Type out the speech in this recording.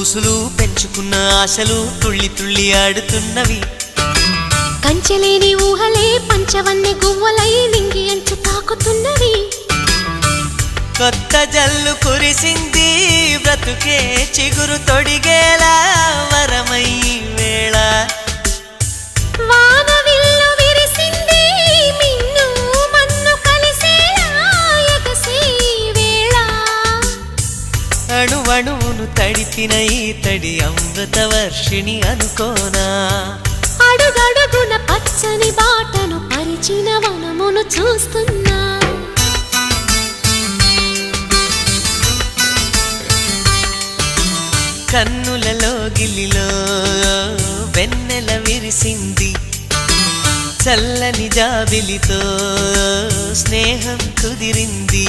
ఊసులు పెంచుకున్న ఆశలు తుళ్ళి తుళ్ళి ఆడుతున్నవి. కంచెలేని ఊహలే పంచవన్నె గువ్వలై నింగి అంచు తాకుతున్నవి. కొత్త జల్లు కురిసింది బ్రతుకే చిగురు తొడిగేలా వరమై వేళ. వానవిల్లు విరిసింది మిన్ను మన్ను కలిసేలా ఎగసే వేళ. అణువణువును తడిపిన ఈ తడి అమృత వర్షిణి అనుకోనా. అడుగడుగున పచ్చని బాటను పరిచిన వనమును చూస్తున్నా. కన్నులలో గిల్లిలో వెన్నెల విరిసింది. చల్లని జాబిలితో స్నేహం కుదిరింది.